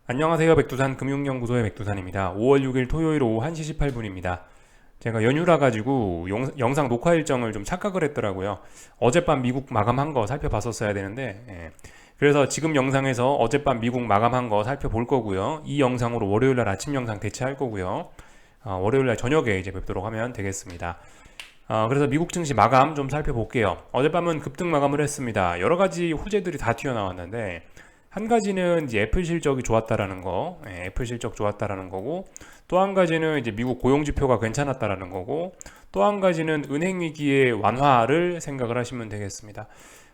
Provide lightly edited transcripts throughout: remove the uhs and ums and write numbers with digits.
안녕하세요. 백두산 금융연구소의 백두산입니다. 5월 6일 토요일 오후 1시 18분입니다. 제가 연휴라 가지고 영상 녹화 일정을 좀 착각을 했더라고요. 어젯밤 미국 마감한 거 살펴봤었어야 되는데, 그래서 지금 영상에서 어젯밤 미국 마감한 거 살펴볼 거고요. 이 영상으로 월요일날 아침 영상 대체할 거고요. 월요일날 저녁에 이제 뵙도록 하면 되겠습니다. 그래서 미국 증시 마감 좀 살펴볼게요. 어젯밤은 급등 마감을 했습니다. 여러 가지 호재들이 다 튀어나왔는데, 한 가지는 이제 애플 실적이 좋았다라는 거, 애플 실적 좋았다라는 거고, 또 한 가지는 이제 미국 고용 지표가 괜찮았다라는 거고, 또 한 가지는 은행 위기의 완화를 생각을 하시면 되겠습니다.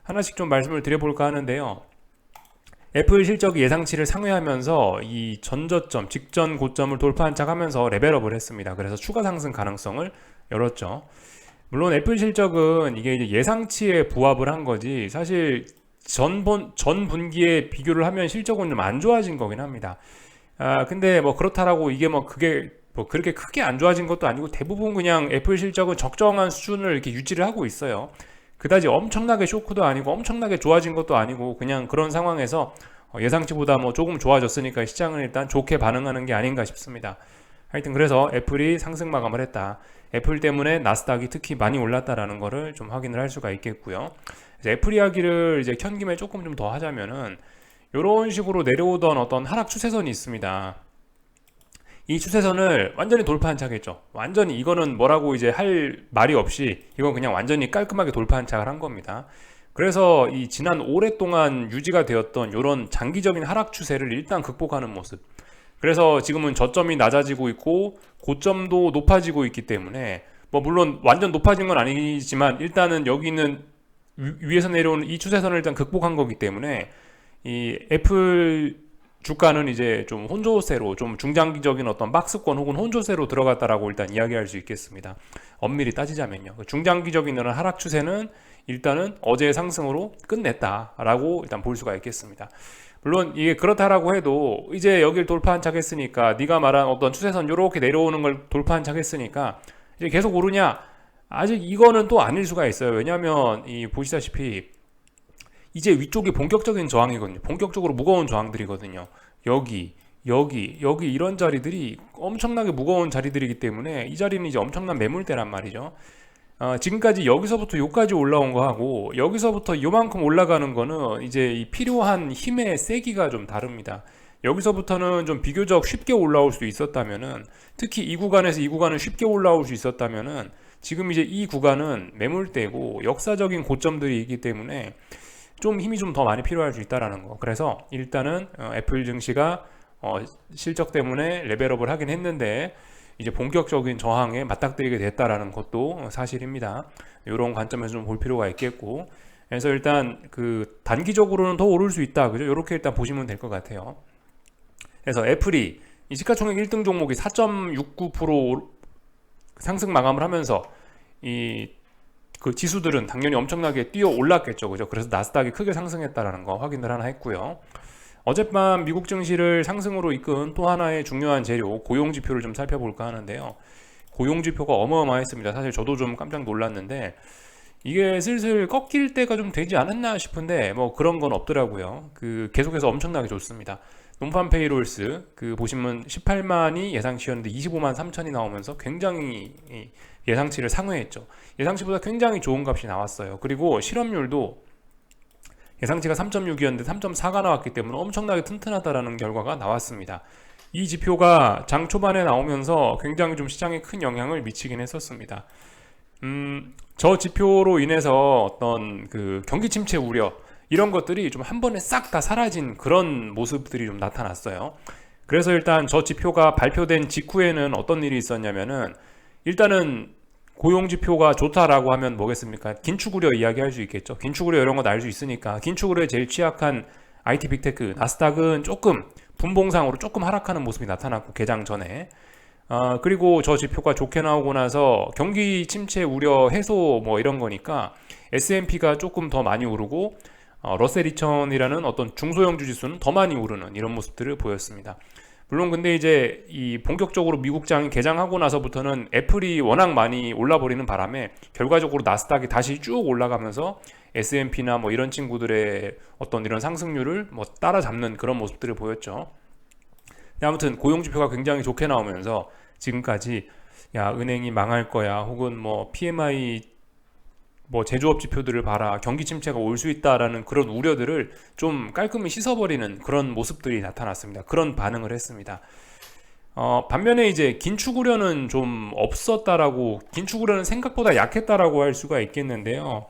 하나씩 좀 말씀을 드려볼까 하는데요. 애플 실적이 예상치를 상회하면서 이 전저점, 직전 고점을 돌파한 척 하면서 레벨업을 했습니다. 그래서 추가 상승 가능성을 열었죠. 물론 애플 실적은 이게 이제 예상치에 부합을 한 거지, 사실 전 분기에 비교를 하면 실적은 좀 안 좋아진 거긴 합니다. 근데 뭐 그렇다라고 이게 뭐 그게 뭐 그렇게 크게 안 좋아진 것도 아니고 대부분 그냥 애플 실적은 적정한 수준을 이렇게 유지를 하고 있어요. 그다지 엄청나게 쇼크도 아니고 엄청나게 좋아진 것도 아니고 그냥 그런 상황에서 예상치보다 뭐 조금 좋아졌으니까 시장은 일단 좋게 반응하는 게 아닌가 싶습니다. 하여튼 그래서 애플이 상승 마감을 했다. 애플 때문에 나스닥이 특히 많이 올랐다라는 거를 좀 확인을 할 수가 있겠고요. 애플 이야기를 이제 켠 김에 조금 좀 더 하자면은 이런 식으로 내려오던 어떤 하락 추세선이 있습니다. 이 추세선을 완전히 돌파한 차겠죠. 완전히 이거는 뭐라고 이제 할 말이 없이 이건 그냥 완전히 깔끔하게 돌파한 착을 한 겁니다. 그래서 이 지난 오랫동안 유지가 되었던 이런 장기적인 하락 추세를 일단 극복하는 모습. 그래서 지금은 저점이 낮아지고 있고 고점도 높아지고 있기 때문에 뭐 물론 완전 높아진 건 아니지만 일단은 여기 있는 위에서 내려오는 이 추세선을 일단 극복한 거기 때문에 이 애플 주가는 이제 좀 혼조세로 좀 중장기적인 어떤 박스권 혹은 혼조세로 들어갔다라고 일단 이야기할 수 있겠습니다. 엄밀히 따지자면요. 중장기적인 이런 하락 추세는 일단은 어제의 상승으로 끝냈다라고 일단 볼 수가 있겠습니다. 물론 이게 그렇다라고 해도 이제 여길 돌파한 척 했으니까 네가 말한 어떤 추세선 이렇게 내려오는 걸 돌파한 척 했으니까 이제 계속 오르냐? 아직 이거는 또 아닐 수가 있어요. 왜냐하면 이 보시다시피 이제 위쪽이 본격적인 저항이거든요. 본격적으로 무거운 저항들이거든요. 여기 이런 자리들이 엄청나게 무거운 자리들이기 때문에 이 자리는 이제 엄청난 매물대란 말이죠. 지금까지 여기서부터 여기까지 올라온 거하고 여기서부터 요만큼 올라가는 거는 이제 이 필요한 힘의 세기가 좀 다릅니다. 여기서부터는 좀 비교적 쉽게 올라올 수 있었다면은 특히 이 구간에서 이 구간은 쉽게 올라올 수 있었다면은 지금 이제 이 구간은 매물대고 역사적인 고점들이 있기 때문에 좀 힘이 좀 더 많이 필요할 수 있다라는 거. 그래서 일단은 애플 증시가 실적 때문에 레벨업을 하긴 했는데 이제 본격적인 저항에 맞닥뜨리게 됐다라는 것도 사실입니다. 이런 관점에서 좀 볼 필요가 있겠고, 그래서 일단 그 단기적으로는 더 오를 수 있다, 그죠? 이렇게 일단 보시면 될 것 같아요. 그래서 애플이 이 시가총액 1등 종목이 4.69% 상승 마감을 하면서 이 그 지수들은 당연히 엄청나게 뛰어 올랐겠죠, 그죠? 그래서 나스닥이 크게 상승했다라는 거 확인을 하나 했고요. 어젯밤 미국 증시를 상승으로 이끈 또 하나의 중요한 재료 고용 지표를 좀 살펴볼까 하는데요. 고용 지표가 어마어마했습니다. 사실 저도 좀 깜짝 놀랐는데 이게 슬슬 꺾일 때가 좀 되지 않았나 싶은데 뭐 그런 건 없더라고요. 그 계속해서 엄청나게 좋습니다. 논판 페이롤스 그 보시면 18만이 예상치였는데 25만 3천이 나오면서 굉장히 예상치를 상회했죠. 예상치보다 굉장히 좋은 값이 나왔어요. 그리고 실업률도 예상치가 3.6이었는데 3.4가 나왔기 때문에 엄청나게 튼튼하다라는 결과가 나왔습니다. 이 지표가 장 초반에 나오면서 굉장히 좀 시장에 큰 영향을 미치긴 했었습니다. 저 지표로 인해서 어떤 그 경기 침체 우려 이런 것들이 좀 한 번에 싹 다 사라진 그런 모습들이 좀 나타났어요. 그래서 일단 저 지표가 발표된 직후에는 어떤 일이 있었냐면은 일단은 고용 지표가 좋다라고 하면 뭐겠습니까? 긴축 우려 이야기할 수 있겠죠. 긴축 우려 이런 거 알 수 있으니까 긴축 우려에 제일 취약한 IT 빅테크 나스닥은 조금 분봉상으로 조금 하락하는 모습이 나타났고 개장 전에 그리고 저 지표가 좋게 나오고 나서 경기 침체 우려 해소 뭐 이런 거니까 S&P가 조금 더 많이 오르고 러셀 2000이라는 어떤 중소형 주지수는 더 많이 오르는 이런 모습들을 보였습니다. 물론 근데 이제 이 본격적으로 미국장이 개장하고 나서부터는 애플이 워낙 많이 올라버리는 바람에 결과적으로 나스닥이 다시 쭉 올라가면서 S&P나 뭐 이런 친구들의 어떤 이런 상승률을 뭐 따라잡는 그런 모습들을 보였죠. 근데 아무튼 고용지표가 굉장히 좋게 나오면서 지금까지 야, 은행이 망할 거야, 혹은 뭐 PMI 뭐 제조업 지표들을 봐라, 경기 침체가 올 수 있다라는 그런 우려들을 좀 깔끔히 씻어버리는 그런 모습들이 나타났습니다. 그런 반응을 했습니다. 반면에 이제 긴축 우려는 좀 없었다라고, 긴축 우려는 생각보다 약했다라고 할 수가 있겠는데요.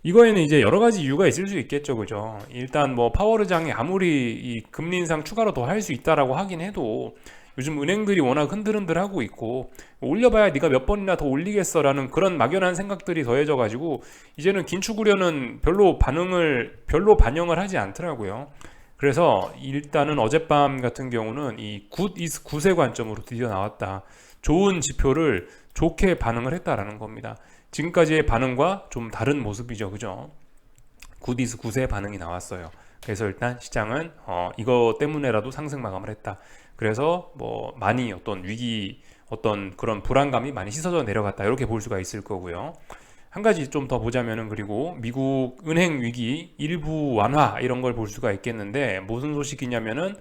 이거에는 이제 여러 가지 이유가 있을 수 있겠죠, 그죠? 일단 뭐 파월 의장이 아무리 이 금리 인상 추가로 더 할 수 있다라고 하긴 해도 요즘 은행들이 워낙 흔들흔들하고 있고, 올려봐야 네가 몇 번이나 더 올리겠어라는 그런 막연한 생각들이 더해져 가지고 이제는 긴축 우려는 별로 반영을 하지 않더라고요. 그래서 일단은 어젯밤 같은 경우는 이 굿의 관점으로 드디어 나왔다. 좋은 지표를 좋게 반응을 했다라는 겁니다. 지금까지의 반응과 좀 다른 모습이죠, 그죠? 굿의 반응이 나왔어요. 그래서 일단 시장은 이거 때문에라도 상승 마감을 했다. 그래서 뭐 많이 어떤 그런 불안감이 많이 씻어져 내려갔다, 이렇게 볼 수가 있을 거고요. 한 가지 좀 더 보자면은, 그리고 미국 은행 위기 일부 완화, 이런 걸 볼 수가 있겠는데, 무슨 소식이냐면은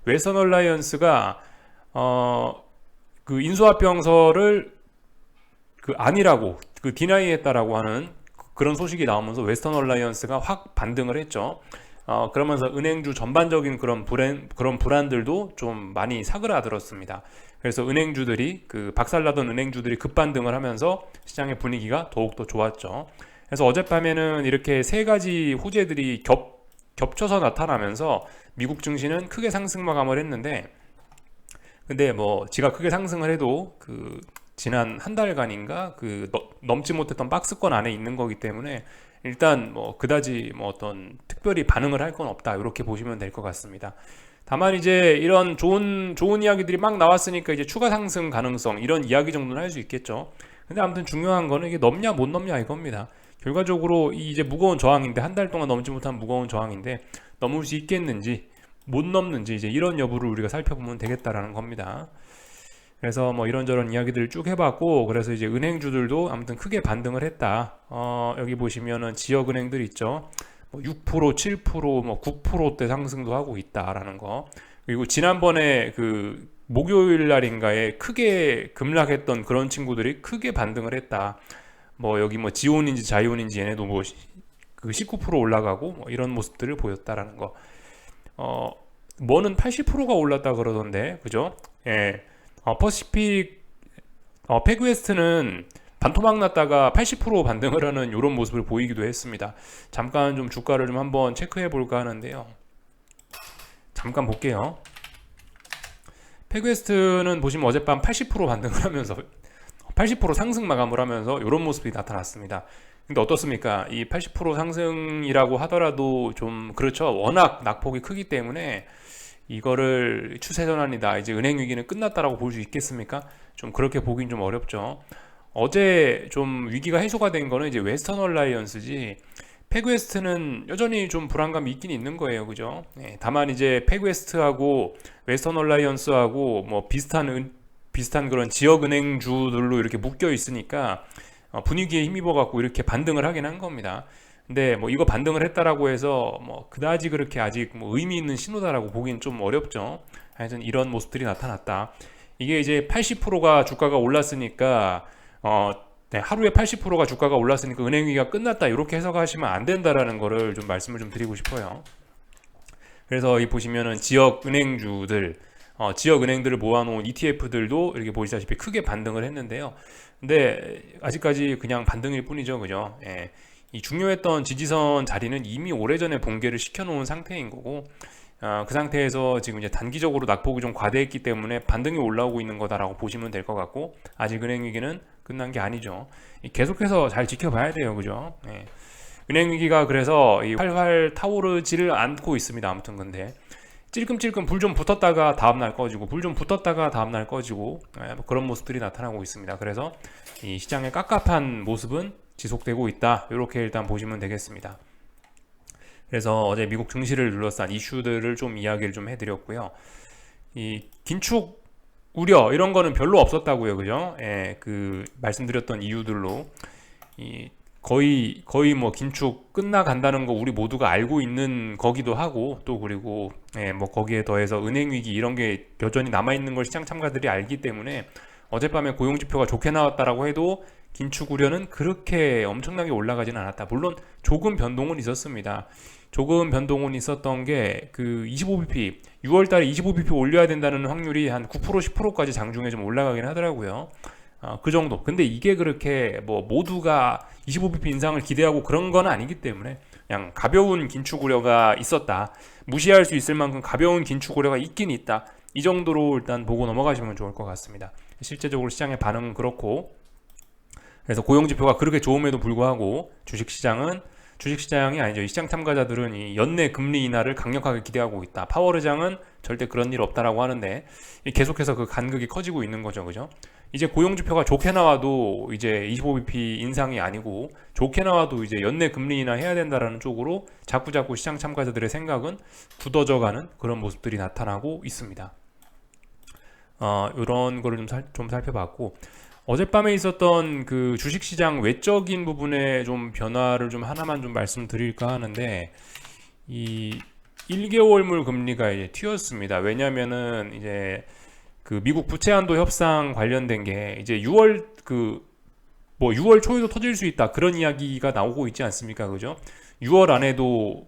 웨스턴 얼라이언스가 그 인수합병서를 아니라고 디나이했다라고 하는 그런 소식이 나오면서 웨스턴 얼라이언스가 확 반등을 했죠. 그러면서 은행주 전반적인 그런 불안들도 좀 많이 사그라들었습니다. 그래서 은행주들이, 박살나던 은행주들이 급반등을 하면서 시장의 분위기가 더욱더 좋았죠. 그래서 어젯밤에는 이렇게 세 가지 호재들이 겹쳐서 나타나면서 미국 증시는 크게 상승 마감을 했는데, 근데 뭐 지가 크게 상승을 해도 지난 한 달간인가 넘지 못했던 박스권 안에 있는 거기 때문에 일단 뭐 그다지 뭐 어떤 특별히 반응을 할 건 없다, 이렇게 보시면 될 것 같습니다. 다만 이제 이런 좋은 이야기들이 막 나왔으니까 이제 추가 상승 가능성, 이런 이야기 정도는 할 수 있겠죠. 근데 아무튼 중요한 거는 이게 넘냐 못 넘냐 이겁니다. 결과적으로 이제 무거운 저항인데, 한 달 동안 넘지 못한 무거운 저항인데 넘을 수 있겠는지 못 넘는지, 이제 이런 여부를 우리가 살펴보면 되겠다라는 겁니다. 그래서 뭐 이런저런 이야기들을 쭉 해봤고, 그래서 이제 은행주들도 아무튼 크게 반등을 했다. 여기 보시면은 지역은행들 있죠. 뭐 6%, 7%, 뭐 9%대 상승도 하고 있다라는 거. 그리고 지난번에 목요일 날인가에 크게 급락했던 그런 친구들이 크게 반등을 했다. 뭐 여기 뭐 지온인지 자이온인지 얘네도 뭐 19% 올라가고 뭐 이런 모습들을 보였다라는 거. 뭐는 80%가 올랐다 그러던데, 그죠? 예. 퍼시픽, 페그웨스트는 반토막 났다가 80% 반등을 하는 이런 모습을 보이기도 했습니다. 잠깐 좀 주가를 좀 한번 체크해 볼까 하는데요. 잠깐 볼게요. 페그웨스트는 보시면 어젯밤 80% 반등을 하면서 80% 상승 마감을 하면서 이런 모습이 나타났습니다. 근데 어떻습니까? 이 80% 상승이라고 하더라도 좀 그렇죠. 워낙 낙폭이 크기 때문에 이거를 추세 전환이다, 이제 은행 위기는 끝났다라고 볼 수 있겠습니까? 좀 그렇게 보긴 좀 어렵죠. 어제 좀 위기가 해소가 된 거는 이제 웨스턴 얼라이언스지, 페그웨스트는 여전히 좀 불안감이 있긴 있는 거예요, 그죠? 네, 다만 이제 페그웨스트하고 웨스턴 얼라이언스하고 뭐 비슷한 그런 지역 은행주들로 이렇게 묶여 있으니까 분위기에 힘입어 갖고 이렇게 반등을 하긴 한 겁니다. 근데 뭐 이거 반등을 했다라고 해서 뭐 그다지 그렇게 아직 뭐 의미 있는 신호다라고 보기는 좀 어렵죠. 하여튼 이런 모습들이 나타났다. 이게 이제 80%가 주가가 올랐으니까 네, 하루에 80%가 주가가 올랐으니까 은행 위기가 끝났다, 이렇게 해석하시면 안 된다라는 거를 좀 말씀을 좀 드리고 싶어요. 그래서 이 보시면은 지역 은행들을 모아놓은 ETF들도 이렇게 보시다시피 크게 반등을 했는데요. 근데 아직까지 그냥 반등일 뿐이죠, 그죠? 예. 이 중요했던 지지선 자리는 이미 오래전에 봉개를 시켜놓은 상태인 거고, 그 상태에서 지금 이제 단기적으로 낙폭이 좀 과대했기 때문에 반등이 올라오고 있는 거다라고 보시면 될 것 같고, 아직 은행 위기는 끝난 게 아니죠. 계속해서 잘 지켜봐야 돼요, 그죠? 예. 은행 위기가 그래서 활활 타오르지를 않고 있습니다. 아무튼 근데 찔끔찔끔 불 좀 붙었다가 다음날 꺼지고, 불 좀 붙었다가 다음날 꺼지고, 뭐 그런 모습들이 나타나고 있습니다. 그래서 이 시장의 깝깝한 모습은 지속되고 있다, 이렇게 일단 보시면 되겠습니다. 그래서 어제 미국 증시를 둘러싼 이슈들을 좀 이야기를 좀 해드렸고요. 이 긴축 우려 이런 거는 별로 없었다고요, 그죠? 예, 말씀드렸던 이유들로 거의 뭐 긴축 끝나간다는 거 우리 모두가 알고 있는 거기도 하고, 또 그리고 뭐 거기에 더해서 은행 위기 이런 게 여전히 남아 있는 걸 시장 참가들이 알기 때문에 어젯밤에 고용 지표가 좋게 나왔다라고 해도 긴축 우려는 그렇게 엄청나게 올라가지는 않았다. 물론 조금 변동은 있었습니다. 조금 변동은 있었던 게 그 25bp 6월 달에 25bp 올려야 된다는 확률이 한 9% 10%까지 장중에 좀 올라가긴 하더라고요. 그 정도. 근데 이게 그렇게 뭐 모두가 25bp 인상을 기대하고 그런 건 아니기 때문에 그냥 가벼운 긴축 우려가 있었다. 무시할 수 있을 만큼 가벼운 긴축 우려가 있긴 있다. 이 정도로 일단 보고 넘어가시면 좋을 것 같습니다. 실제적으로 시장의 반응은 그렇고, 그래서 고용지표가 그렇게 좋음에도 불구하고 주식시장이 아니죠. 이 시장 참가자들은 이 연내 금리 인하를 강력하게 기대하고 있다. 파월 의장은 절대 그런 일 없다라고 하는데 계속해서 그 간극이 커지고 있는 거죠, 그죠? 이제 고용지표가 좋게 나와도 이제 25bp 인상이 아니고, 좋게 나와도 이제 연내 금리 인하 해야 된다라는 쪽으로 자꾸자꾸 시장 참가자들의 생각은 굳어져가는 그런 모습들이 나타나고 있습니다. 이런 거를 좀 살펴봤고, 어젯밤에 있었던 그 주식시장 외적인 부분에 좀 변화를 좀 하나만 좀 말씀드릴까 하는데, 이 1개월물 금리가 이제 튀었습니다. 왜냐면은 이제 그 미국 부채 한도 협상 관련된 게 이제 6월 초에도 터질 수 있다, 그런 이야기가 나오고 있지 않습니까? 그죠? 6월 안에도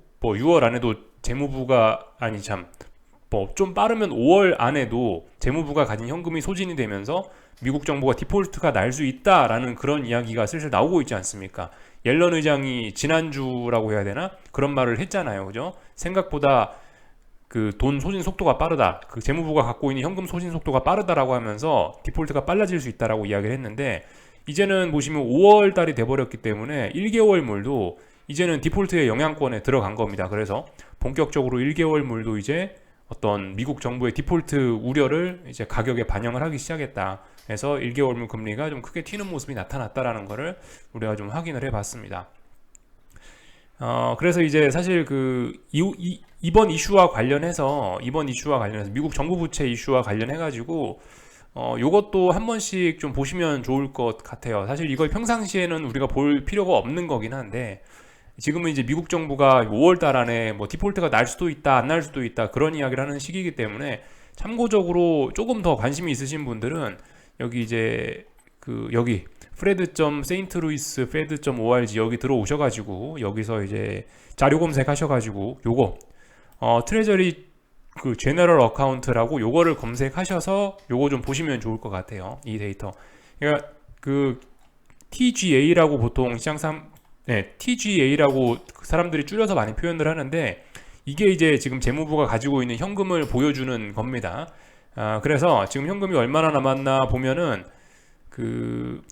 재무부가 아니 참 뭐 좀 빠르면 5월 안에도 재무부가 가진 현금이 소진이 되면서 미국 정부가 디폴트가 날 수 있다라는 그런 이야기가 슬슬 나오고 있지 않습니까? 옐런 의장이 지난주라고 해야 되나? 그런 말을 했잖아요. 그죠? 생각보다 그 돈 소진 속도가 빠르다. 그 재무부가 갖고 있는 현금 소진 속도가 빠르다라고 하면서 디폴트가 빨라질 수 있다라고 이야기를 했는데, 이제는 보시면 5월 달이 돼버렸기 때문에 1개월물도 이제는 디폴트의 영향권에 들어간 겁니다. 그래서 본격적으로 1개월물도 이제 어떤 미국 정부의 디폴트 우려를 이제 가격에 반영을 하기 시작했다. 그래서 1개월물 금리가 좀 크게 튀는 모습이 나타났다라는 거를 우리가 좀 확인을 해봤습니다. 그래서 이제 사실 이번 이슈와 관련해서 미국 정부 부채 이슈와 관련해 가지고 요것도 한 번씩 좀 보시면 좋을 것 같아요. 사실 이걸 평상시에는 우리가 볼 필요가 없는 거긴 한데, 지금은 이제 미국 정부가 5월 달 안에 뭐 디폴트가 날 수도 있다, 안 날 수도 있다, 그런 이야기를 하는 시기이기 때문에 참고적으로 조금 더 관심이 있으신 분들은 여기 이제 여기 fred.st.louis fed.org 여기 들어오셔가지고 여기서 이제 자료 검색하셔가지고 요거 트레저리 그 제너럴 어카운트라고 요거를 검색하셔서 요거 좀 보시면 좋을 것 같아요. 이 데이터. 그러니까 그 TGA라고 보통 TGA라고 사람들이 줄여서 많이 표현을 하는데, 이게 이제 지금 재무부가 가지고 있는 현금을 보여주는 겁니다. 그래서 지금 현금이 얼마나 남았나 보면은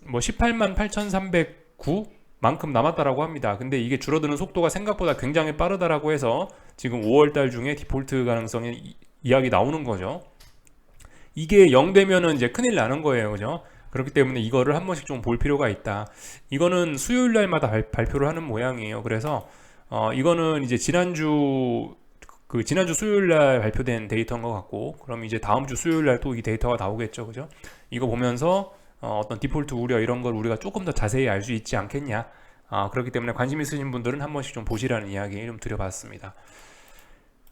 뭐 18만 8,309 만큼 남았다라고 합니다. 근데 이게 줄어드는 속도가 생각보다 굉장히 빠르다라고 해서 지금 5월 달 중에 디폴트 가능성이 이야기 나오는 거죠. 이게 0 되면은 이제 큰일 나는 거예요. 그죠? 그렇기 때문에 이거를 한 번씩 좀 볼 필요가 있다. 이거는 수요일 날마다 발표를 하는 모양이에요. 그래서 이거는 이제 지난주 수요일 날 발표된 데이터인 것 같고, 그럼 이제 다음 주 수요일 날 또 이 데이터가 나오겠죠. 그죠? 이거 보면서 어떤 디폴트 우려 이런 걸 우리가 조금 더 자세히 알 수 있지 않겠냐. 그렇기 때문에 관심 있으신 분들은 한 번씩 좀 보시라는 이야기 좀 드려봤습니다.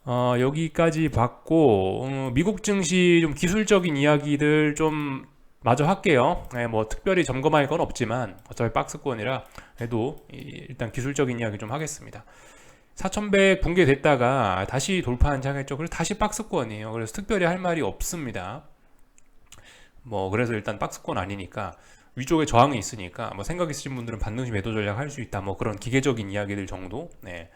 여기까지 봤고, 미국 증시 좀 기술적인 이야기들 좀 마저 할게요. 뭐 특별히 점검할 건 없지만 어차피 박스권이라 해도 일단 기술적인 이야기 좀 하겠습니다. 4100 붕괴됐다가 다시 돌파한 장했죠. 그래서 다시 박스권이에요. 그래서 특별히 할 말이 없습니다. 뭐 그래서 일단 박스권 아니니까 위쪽에 저항이 있으니까 뭐 생각 있으신 분들은 반등시 매도 전략 할 수 있다, 뭐 그런 기계적인 이야기들 정도. 네.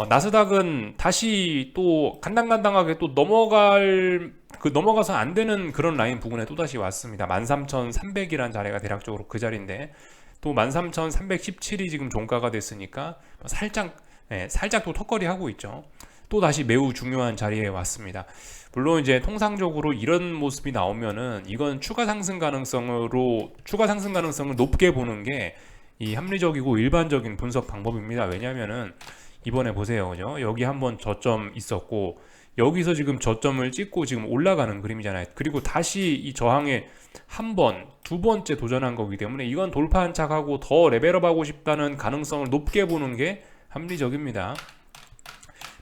나스닥은 다시 또 간당간당하게 또 넘어가서 안 되는 그런 라인 부근에 또 다시 왔습니다. 13,300이란 자리가 대략적으로 그 자리인데, 또 13,317이 지금 종가가 됐으니까 살짝 또 턱걸이 하고 있죠. 또 다시 매우 중요한 자리에 왔습니다. 물론 이제 통상적으로 이런 모습이 나오면은 이건 추가 상승 가능성을 높게 보는 게 이 합리적이고 일반적인 분석 방법입니다. 왜냐면은 이번에 보세요. 그죠? 여기 한번 저점 있었고, 여기서 지금 저점을 찍고 지금 올라가는 그림이잖아요. 그리고 다시 이 저항에 한 번, 두 번째 도전한 거기 때문에 이건 돌파 한착하고 더 레벨업하고 싶다는 가능성을 높게 보는 게 합리적입니다.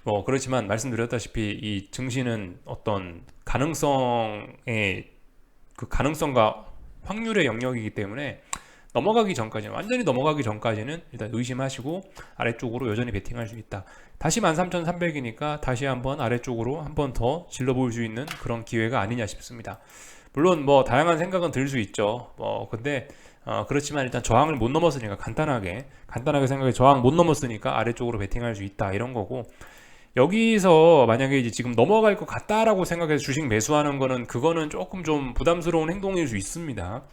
뭐 그렇지만 말씀드렸다시피 이 증시는 어떤 가능성의 그 가능성과 확률의 영역이기 때문에 넘어가기 전까지는, 완전히 넘어가기 전까지는 일단 의심하시고 아래쪽으로 여전히 베팅할 수 있다. 다시 13,300이니까 다시 한번 아래쪽으로 한 번 더 질러볼 수 있는 그런 기회가 아니냐 싶습니다. 물론 뭐 다양한 생각은 들 수 있죠. 뭐 근데 그렇지만 일단 저항을 못 넘었으니까, 간단하게 생각해, 저항 못 넘었으니까 아래쪽으로 베팅할 수 있다, 이런 거고. 여기서 만약에 이제 지금 넘어갈 것 같다라고 생각해서 주식 매수하는 거는, 그거는 조금 좀 부담스러운 행동일 수 있습니다.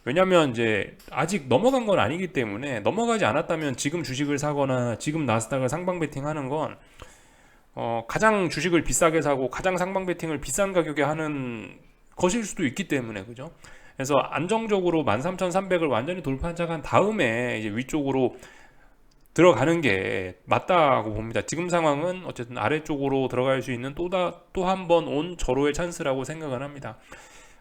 왜냐면 이제 아직 넘어간 건 아니기 때문에, 넘어가지 않았다면 지금 주식을 사거나 지금 나스닥을 상방 베팅하는 건 가장 주식을 비싸게 사고 가장 상방 베팅을 비싼 가격에 하는 것일 수도 있기 때문에, 그죠? 그래서 안정적으로 13,300을 완전히 돌파한 다음에 이제 위쪽으로 들어가는 게 맞다고 봅니다. 지금 상황은 어쨌든 아래쪽으로 들어갈 수 있는 또 한 번 온 절호의 찬스라고 생각을 합니다.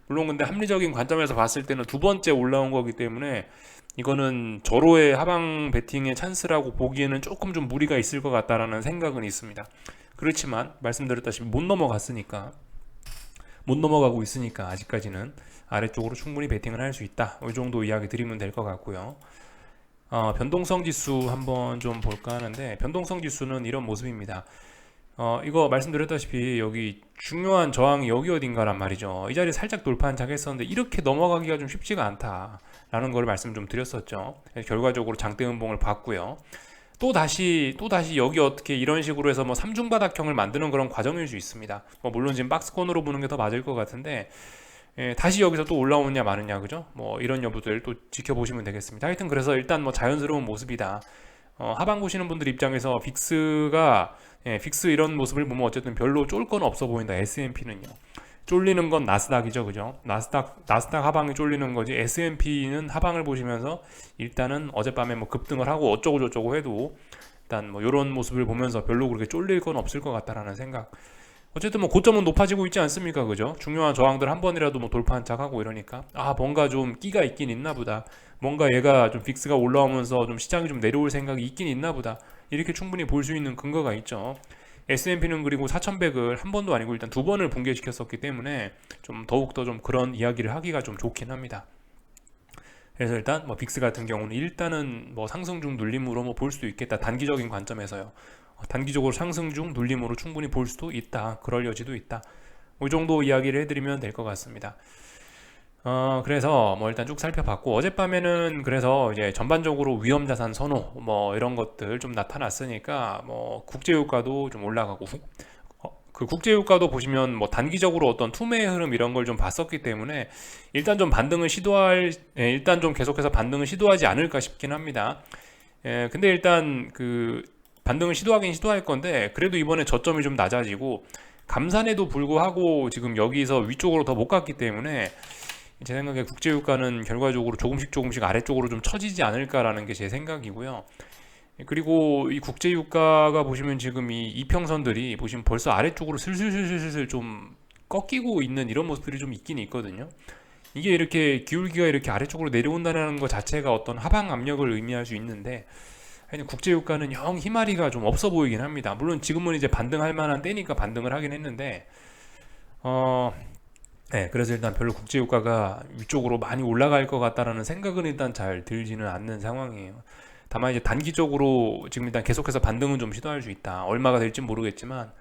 물론 근데 합리적인 관점에서 봤을 때는 두 번째 올라온 거기 때문에 이거는 절호의 하방 베팅의 찬스라고 보기에는 조금 좀 무리가 있을 것 같다라는 생각은 있습니다. 그렇지만 말씀드렸다시피 못 넘어가고 있으니까 아직까지는 아래쪽으로 충분히 베팅을 할 수 있다, 이 정도 이야기 드리면 될 것 같고요. 변동성 지수 한번 좀 볼까 하는데, 변동성 지수는 이런 모습입니다. 이거 말씀드렸다시피 여기 중요한 저항이 여기 어딘가란 말이죠. 이 자리 살짝 돌파 한착했었는데 이렇게 넘어가기가 좀 쉽지가 않다라는 걸 말씀 좀 드렸었죠. 결과적으로 장대 음봉을 봤고요. 또 다시 여기 어떻게 이런 식으로 해서 뭐 삼중바닥형을 만드는 그런 과정일 수 있습니다. 물론 지금 박스권으로 보는 게 더 맞을 것 같은데, 다시 여기서 또 올라오느냐 마느냐, 그죠? 뭐 이런 여부들 또 지켜보시면 되겠습니다. 하여튼 그래서 일단 뭐 자연스러운 모습이다. 하방 보시는 분들 입장에서 빅스 이런 모습을 보면 어쨌든 별로 쫄 건 없어 보인다. S&P는요. 쫄리는 건 나스닥이죠, 그죠? 나스닥 하방이 쫄리는 거지. S&P는 하방을 보시면서 일단은 어젯밤에 뭐 급등을 하고 어쩌고 저쩌고 해도 일단 뭐 이런 모습을 보면서 별로 그렇게 쫄릴 건 없을 것 같다라는 생각. 어쨌든 뭐 고점은 높아지고 있지 않습니까, 그죠? 중요한 저항들 한 번이라도 뭐 돌파 한착하고 이러니까 뭔가 좀 끼가 있긴 있나 보다. 뭔가 얘가 좀 빅스가 올라오면서 좀 시장이 좀 내려올 생각이 있긴 있나 보다. 이렇게 충분히 볼 수 있는 근거가 있죠. S&P는 그리고 4,100을 한 번도 아니고 일단 두 번을 붕괴시켰었기 때문에 좀 더욱더 좀 그런 이야기를 하기가 좀 좋긴 합니다. 그래서 일단 뭐 빅스 같은 경우는 일단은 뭐 상승 중 눌림으로 뭐 볼 수도 있겠다. 단기적인 관점에서요. 단기적으로 상승 중 눌림으로 충분히 볼 수도 있다. 그럴 여지도 있다. 이 정도 이야기를 해드리면 될 것 같습니다. 그래서 뭐 일단 쭉 살펴봤고, 어젯밤에는 그래서 이제 전반적으로 위험자산 선호 뭐 이런 것들 좀 나타났으니까 뭐 국제유가도 좀 올라가고, 그 국제유가도 보시면 뭐 단기적으로 어떤 투매의 흐름 이런 걸 좀 봤었기 때문에 일단 좀 일단 좀 계속해서 반등을 시도하지 않을까 싶긴 합니다. 근데 일단 그 반등을 시도하긴 시도할 건데, 그래도 이번에 저점이 좀 낮아지고 감산에도 불구하고 지금 여기서 위쪽으로 더 못 갔기 때문에 제 생각에 국제유가는 결과적으로 조금씩 아래쪽으로 좀 처지지 않을까라는 게 제 생각이고요. 그리고 이 국제유가가 보시면 지금 이 이평선들이 보시면 벌써 아래쪽으로 슬슬 좀 꺾이고 있는 이런 모습들이 좀 있긴 있거든요. 이게 이렇게 기울기가 이렇게 아래쪽으로 내려온다는 것 자체가 어떤 하방 압력을 의미할 수 있는데, 국제유가는 영 희마리가 좀 없어 보이긴 합니다. 물론 지금은 이제 반등할 만한 때니까 반등을 하긴 했는데, 그래서 일단 별로 국제유가가 위쪽으로 많이 올라갈 것 같다라는 생각은 일단 잘 들지는 않는 상황이에요. 다만 이제 단기적으로 지금 일단 계속해서 반등은 좀 시도할 수 있다. 얼마가 될지 모르겠지만,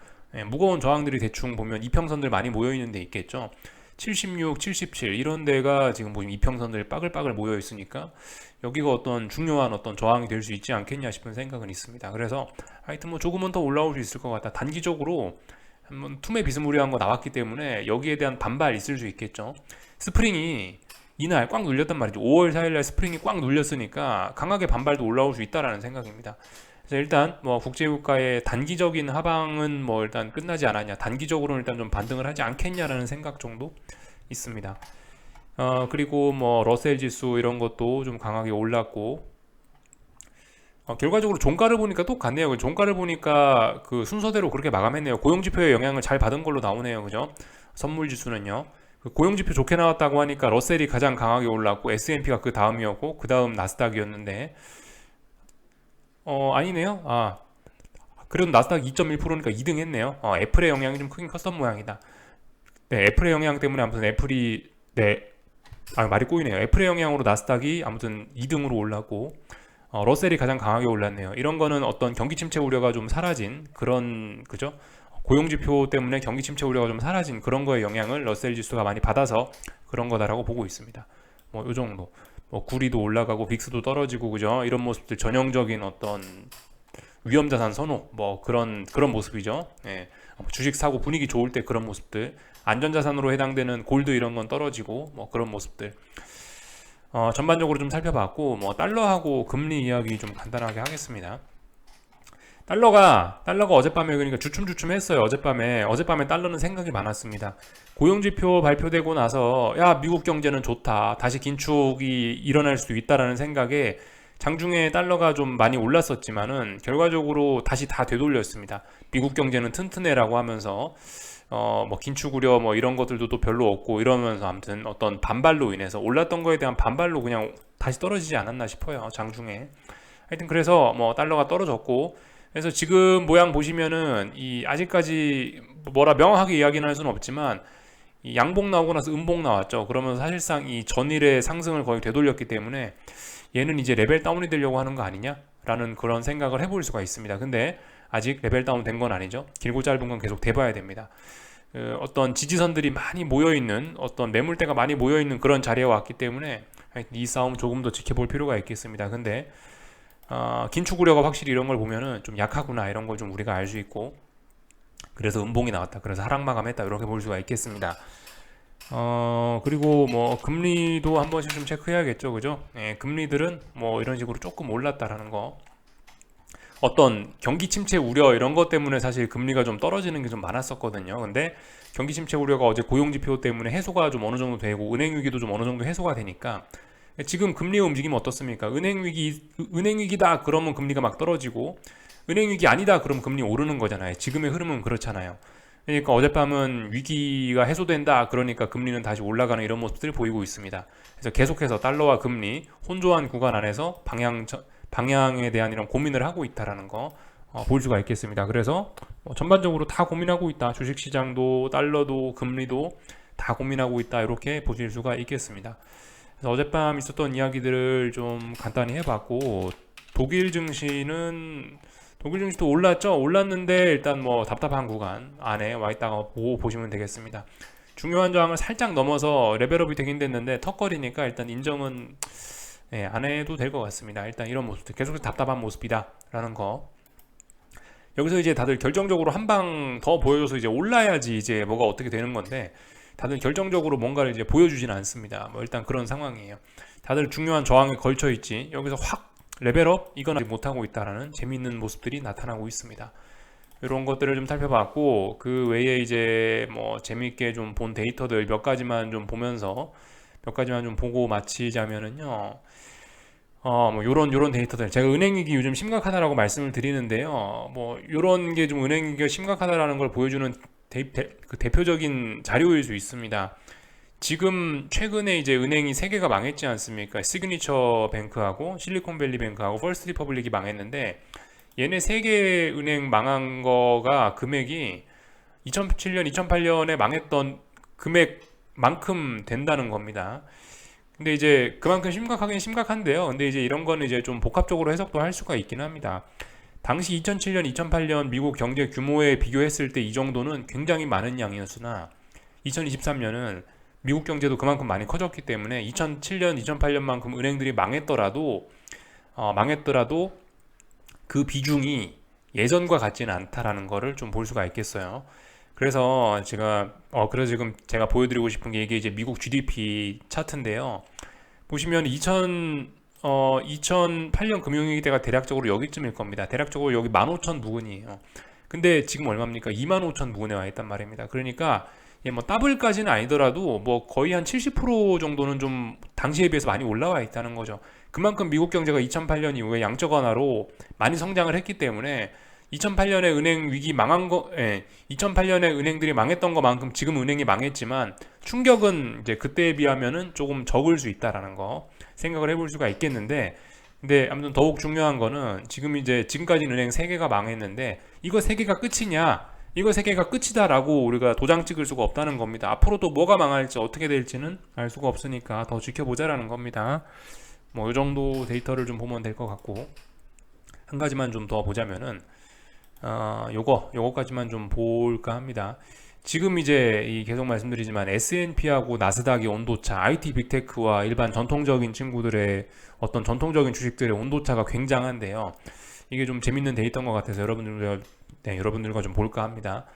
무거운 저항들이 대충 보면 이평선들 많이 모여 있는 데 있겠죠. 76, 77 이런 데가 지금 보면 이평선들 빠글빠글 모여 있으니까 여기가 어떤 중요한 어떤 저항이 될 수 있지 않겠냐 싶은 생각은 있습니다. 그래서 하여튼 뭐 조금은 더 올라올 수 있을 것 같다. 단기적으로 한번 투매 비스무리한 거 나왔기 때문에 여기에 대한 반발 있을 수 있겠죠. 스프링이 이날 꽉 눌렸단 말이죠. 5월 4일날 스프링이 꽉 눌렸으니까 강하게 반발도 올라올 수 있다라는 생각입니다. 그래서 일단 뭐 국제유가의 단기적인 하방은 뭐 일단 끝나지 않았냐, 단기적으로는 일단 좀 반등을 하지 않겠냐라는 생각 정도 있습니다. 그리고 뭐 러셀 지수 이런 것도 좀 강하게 올랐고, 결과적으로 종가를 보니까 똑같네요. 그 종가를 보니까 그 순서대로 그렇게 마감했네요. 고용지표의 영향을 잘 받은 걸로 나오네요. 그죠? 선물지수는요. 그 고용지표 좋게 나왔다고 하니까 러셀이 가장 강하게 올랐고 S&P가 그 다음이었고 그 다음 나스닥이었는데 아니네요. 그래도 나스닥 2.1%니까 2등 했네요. 애플의 영향이 좀 크긴 컸던 모양이다. 네, 애플의 영향 때문에 아무튼 애플이 네, 말이 꼬이네요. 애플의 영향으로 나스닥이 아무튼 2등으로 올랐고 러셀이 가장 강하게 올랐네요. 이런 거는 어떤 경기 침체 우려가 좀 사라진 그런 그죠? 고용 지표 때문에 경기 침체 우려가 좀 사라진 그런 거에 영향을 러셀 지수가 많이 받아서 그런 거다라고 보고 있습니다. 뭐 요 정도. 뭐 구리도 올라가고 빅스도 떨어지고 그죠? 이런 모습들 전형적인 어떤 위험 자산 선호 뭐 그런 모습이죠. 예. 주식 사고 분위기 좋을 때 그런 모습들. 안전 자산으로 해당되는 골드 이런 건 떨어지고 뭐 그런 모습들. 전반적으로 좀 살펴봤고 뭐 달러하고 금리 이야기 좀 간단하게 하겠습니다. 달러가 어젯밤에 그러니까 주춤주춤했어요. 어젯밤에 달러는 생각이 많았습니다. 고용지표 발표되고 나서 야 미국 경제는 좋다. 다시 긴축이 일어날 수 있다라는 생각에 장중에 달러가 좀 많이 올랐었지만은 결과적으로 다시 다 되돌렸습니다. 미국 경제는 튼튼해라고 하면서 뭐 긴축 우려 뭐 이런 것들도 또 별로 없고 이러면서 아무튼 어떤 반발로 인해서 올랐던 거에 대한 반발로 그냥 다시 떨어지지 않았나 싶어요. 장중에. 하여튼 그래서 뭐 달러가 떨어졌고 그래서 지금 모양 보시면은 이 아직까지 뭐라 명확하게 이야기는 할 수는 없지만 이 양봉 나오고 나서 음봉 나왔죠. 그러면 사실상 이 전일의 상승을 거의 되돌렸기 때문에 얘는 이제 레벨 다운이 되려고 하는 거 아니냐라는 그런 생각을 해볼 수가 있습니다. 근데 아직 레벨 다운 된 건 아니죠. 길고 짧은 건 계속 돼봐야 됩니다. 어떤 지지선들이 많이 모여있는 어떤 매물대가 많이 모여있는 그런 자리에 왔기 때문에 이 싸움 조금 더 지켜볼 필요가 있겠습니다. 근데 긴축 우려가 확실히 이런 걸 보면은 좀 약하구나 이런 걸 좀 우리가 알 수 있고 그래서 음봉이 나왔다. 그래서 하락 마감했다. 이렇게 볼 수가 있겠습니다. 그리고 뭐 금리도 한 번씩 좀 체크해야겠죠. 그죠? 예, 금리들은 뭐 이런 식으로 조금 올랐다라는 거. 어떤 경기 침체 우려 이런 것 때문에 사실 금리가 좀 떨어지는 게 좀 많았었거든요. 근데 경기 침체 우려가 어제 고용 지표 때문에 해소가 좀 어느 정도 되고 은행 위기도 좀 어느 정도 해소가 되니까 지금 금리의 움직임 어떻습니까? 은행 위기다 그러면 금리가 막 떨어지고 은행 위기 아니다 그러면 금리 오르는 거잖아요. 지금의 흐름은 그렇잖아요. 그러니까 어젯밤은 위기가 해소된다 그러니까 금리는 다시 올라가는 이런 모습들이 보이고 있습니다. 그래서 계속해서 달러와 금리 혼조한 구간 안에서 방향에 대한 이런 고민을 하고 있다라는 거 볼 수가 있겠습니다. 그래서 전반적으로 다 고민하고 있다. 주식시장도 달러도 금리도 다 고민하고 있다. 이렇게 보실 수가 있겠습니다. 그래서 어젯밤 있었던 이야기들을 좀 간단히 해봤고 독일 증시도 올랐죠. 올랐는데 일단 뭐 답답한 구간 안에 와 있다가 보시면 되겠습니다. 중요한 저항을 살짝 넘어서 레벨업이 되긴 됐는데 턱걸이니까 일단 인정은 안 해도 될 것 같습니다. 일단 이런 모습들 계속해서 답답한 모습이다라는 거. 여기서 이제 다들 결정적으로 한 방 더 보여줘서 이제 올라야지 이제 뭐가 어떻게 되는 건데 다들 결정적으로 뭔가를 이제 보여주지는 않습니다. 뭐 일단 그런 상황이에요. 다들 중요한 저항에 걸쳐 있지 여기서 확 레벨업 이건 아직 못하고 있다라는 재미있는 모습들이 나타나고 있습니다. 이런 것들을 좀 살펴봤고 그 외에 이제 뭐 재미있게 좀 본 데이터들 몇 가지만 좀 보면서 몇 가지만 좀 보고 마치자면은요. 뭐 요런 데이터들 제가 은행 위기 요즘 심각하다라고 말씀을 드리는데요. 뭐 요런 게 좀 은행 위기가 심각하다라는 걸 보여주는 그 대표적인 자료일 수 있습니다. 지금 최근에 이제 은행이 세 개가 망했지 않습니까? 시그니처 뱅크하고 실리콘밸리 뱅크하고 퍼스트 리퍼블릭이 망했는데 얘네 세 개 은행 망한 거가 금액이 2007년, 2008년에 망했던 금액만큼 된다는 겁니다. 근데 이제 그만큼 심각하긴 심각한데요. 근데 이제 이런 거는 이제 좀 복합적으로 해석도 할 수가 있긴 합니다. 당시 2007년, 2008년 미국 경제 규모에 비교했을 때 이 정도는 굉장히 많은 양이었으나 2023년은 미국 경제도 그만큼 많이 커졌기 때문에 2007년, 2008년만큼 은행들이 망했더라도 그 비중이 예전과 같지는 않다라는 거를 좀 볼 수가 있겠어요. 그래서 지금 제가 보여드리고 싶은 게 이게 이제 미국 GDP 차트인데요. 보시면 2008년 금융위기 때가 대략적으로 여기쯤일 겁니다. 대략적으로 여기 15,000 부근이에요. 근데 지금 얼마입니까? 25,000 부근에 와 있단 말입니다. 그러니까 뭐 더블까지는 아니더라도 뭐 거의 한 70% 정도는 좀 당시에 비해서 많이 올라와 있다는 거죠. 그만큼 미국 경제가 2008년 이후에 양적 완화로 많이 성장을 했기 때문에 2008년에 은행 위기 망한 거, 2008년에 은행들이 망했던 것만큼 지금 은행이 망했지만 충격은 이제 그때에 비하면은 조금 적을 수 있다라는 거 생각을 해볼 수가 있겠는데, 근데 아무튼 더욱 중요한 거는 지금 이제 지금까지는 은행 3개가 망했는데 이거 3개가 끝이냐? 이거 3개가 끝이다라고 우리가 도장 찍을 수가 없다는 겁니다. 앞으로도 뭐가 망할지 어떻게 될지는 알 수가 없으니까 더 지켜보자라는 겁니다. 뭐 이 정도 데이터를 좀 보면 될 것 같고, 한 가지만 좀 더 보자면은 요거까지만 좀 볼까 합니다. 지금 이제 계속 말씀드리지만 S&P하고 나스닥의 온도차, IT 빅테크와 일반 전통적인 친구들의 어떤 전통적인 주식들의 온도차가 굉장한데요. 이게 좀 재밌는 데이터인 것 같아서 여러분들과 좀 볼까 합니다.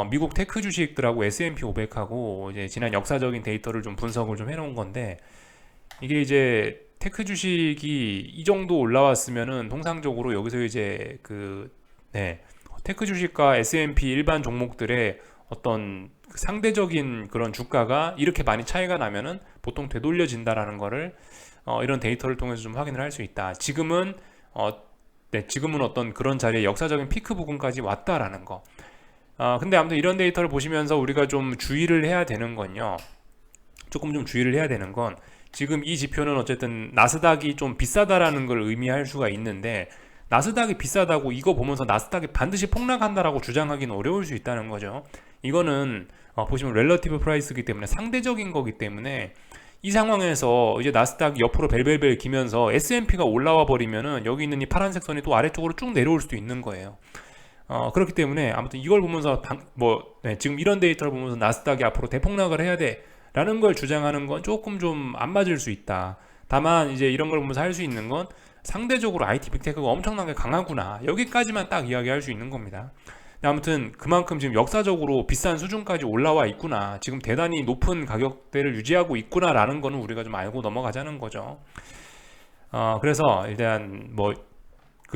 미국 테크 주식들하고 S&P 500하고 이제 지난 역사적인 데이터를 좀 분석을 좀 해놓은 건데, 이게 이제 테크 주식이 이 정도 올라왔으면은 통상적으로 여기서 이제 테크 주식과 S&P 일반 종목들의 어떤 상대적인 그런 주가가 이렇게 많이 차이가 나면은 보통 되돌려진다라는 거를 이런 데이터를 통해서 좀 확인을 할 수 있다. 지금은 어떤 그런 자리에 역사적인 피크 부근까지 왔다라는 거. 근데 아무튼 이런 데이터를 보시면서 우리가 좀 주의를 해야 되는 건요. 조금 좀 주의를 해야 되는 건, 지금 이 지표는 어쨌든 나스닥이 좀 비싸다라는 걸 의미할 수가 있는데, 나스닥이 비싸다고 이거 보면서 나스닥이 반드시 폭락한다라고 주장하기는 어려울 수 있다는 거죠. 이거는 보시면 렐러티브 프라이스이기 때문에 상대적인 거기 때문에, 이 상황에서 이제 나스닥이 옆으로 벨벨벨 기면서 S&P가 올라와 버리면은 여기 있는 이 파란색 선이 또 아래쪽으로 쭉 내려올 수도 있는 거예요. 그렇기 때문에 아무튼 이걸 보면서 지금 이런 데이터를 보면서 나스닥이 앞으로 대폭락을 해야 돼 라는 걸 주장하는 건 조금 좀 안 맞을 수 있다. 다만 이제 이런 걸 보면서 할 수 있는 건, 상대적으로 IT 빅테크가 엄청나게 강하구나, 여기까지만 딱 이야기할 수 있는 겁니다. 아무튼 그만큼 지금 역사적으로 비싼 수준까지 올라와 있구나, 지금 대단히 높은 가격대를 유지하고 있구나 라는 거는 우리가 좀 알고 넘어가자는 거죠. 그래서 일단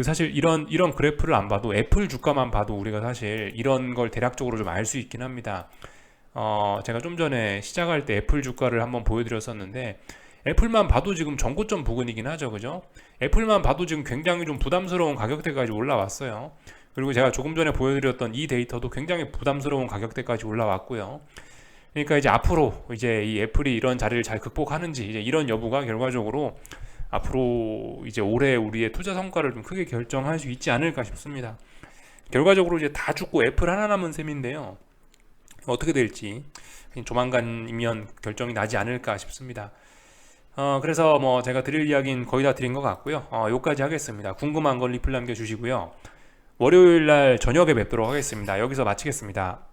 사실 이런 그래프를 안 봐도 애플 주가만 봐도 우리가 사실 이런 걸 대략적으로 좀 알 수 있긴 합니다. 제가 좀 전에 시작할 때 애플 주가를 한번 보여드렸었는데, 애플만 봐도 지금 전고점 부근이긴 하죠, 그죠? 애플만 봐도 지금 굉장히 좀 부담스러운 가격대까지 올라왔어요. 그리고 제가 조금 전에 보여드렸던 이 데이터도 굉장히 부담스러운 가격대까지 올라왔고요. 그러니까 이제 앞으로 이제 이 애플이 이런 자리를 잘 극복하는지, 이제 이런 여부가 결과적으로 앞으로 이제 올해 우리의 투자 성과를 좀 크게 결정할 수 있지 않을까 싶습니다. 결과적으로 이제 다 죽고 애플 하나 남은 셈인데요. 어떻게 될지 조만간이면 결정이 나지 않을까 싶습니다. 그래서 제가 드릴 이야기는 거의 다 드린 것 같고요. 여기까지 하겠습니다. 궁금한 건 리플 남겨주시고요. 월요일 날 저녁에 뵙도록 하겠습니다. 여기서 마치겠습니다.